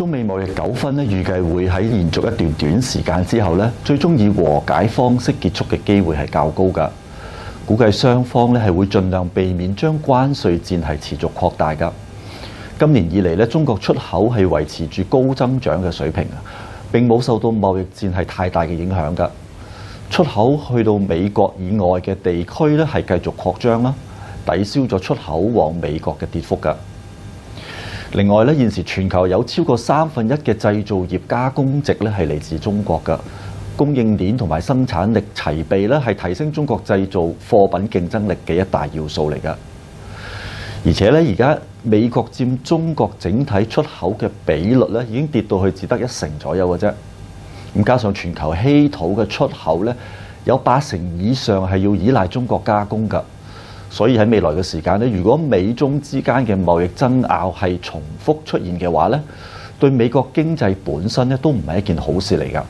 中美貿易糾紛咧，預計會喺延續一段短時間之後咧，最終以和解方式結束嘅機會係較高㗎。估計雙方咧係會盡量避免將關稅戰係持續擴大㗎。今年以嚟咧，中國出口係維持住高增長嘅水平啊，並冇受到貿易戰係太大嘅影響㗎。出口去到美國以外嘅地區咧係繼續擴張啦，抵消咗出口往美國嘅跌幅㗎。另外咧，現時全球有超過1/3嘅製造業加工值咧係嚟自中國㗎，供應鏈同埋生產力齊備咧係提升中國製造貨品競爭力嘅一大要素嚟㗎。而且咧，而家美國佔中國整體出口嘅比率咧已經跌到去只得1成左右嘅啫。咁加上全球稀土嘅出口咧有80%以上係要依賴中國加工㗎。所以喺未來嘅時間咧，如果美中之間嘅貿易爭拗係重複出現嘅話咧，對美國經濟本身咧都唔係一件好事嚟㗎。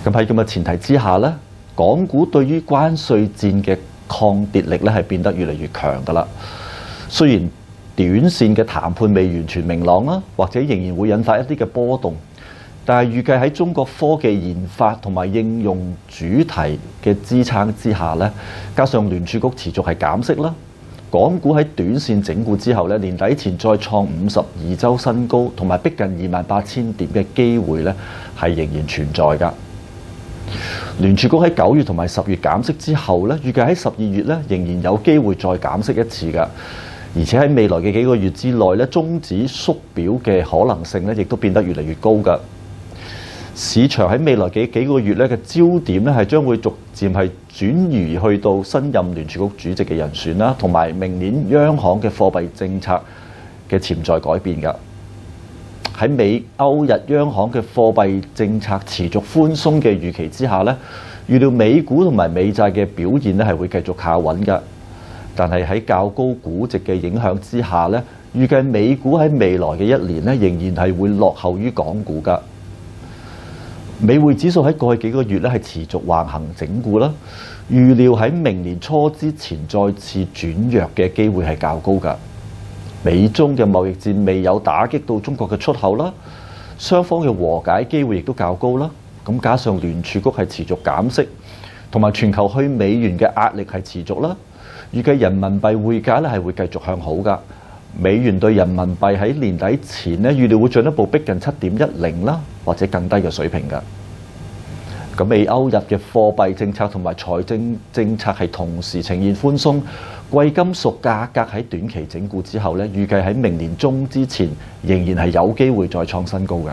咁喺咁嘅前提之下咧，港股對於關稅戰嘅抗跌力咧係變得越嚟越強㗎啦。雖然短線嘅談判未完全明朗啦，或者仍然會引發一啲嘅波動。但係預計喺中國科技研發同埋應用主題嘅支撐之下咧，加上聯儲局持續係減息啦，港股喺短線整固之後咧，年底前再創52週新高，同埋逼近28,000點嘅機會咧係仍然存在㗎。聯儲局喺9月同埋10月減息之後咧，預計喺12月咧仍然有機會再減息一次㗎。而且喺未來嘅幾個月之內咧，終止縮表嘅可能性咧亦都變得越嚟越高㗎。市場喺未來幾個月咧嘅焦點咧係將會逐漸係轉移去到新任聯儲局主席嘅人選啦，同埋明年央行嘅貨幣政策嘅潛在改變㗎。喺美歐日央行嘅貨幣政策持續寬鬆嘅預期之下咧，預料美股同埋美債嘅表現咧係會繼續靠穩㗎。但係喺較高估值嘅影響之下咧，預計美股喺未來嘅一年咧仍然係會落後於港股㗎。美匯指數喺過去幾個月咧係持續橫行整固啦，預料喺明年初之前再次轉弱嘅機會係較高㗎。美中嘅貿易戰未有打擊到中國嘅出口啦，雙方嘅和解機會亦都較高啦。咁加上聯儲局係持續減息，同埋全球去美元嘅壓力係持續啦，預計人民幣匯價咧係會繼續向好㗎。美元對人民幣喺年底前咧預料會進一步逼近7.10啦，或者更低嘅水平㗎。咁美歐日嘅貨幣政策同埋財政政策係同時呈現寬鬆，貴金屬價格喺短期整固之後咧，預計喺明年中之前仍然係有機會再創新高㗎。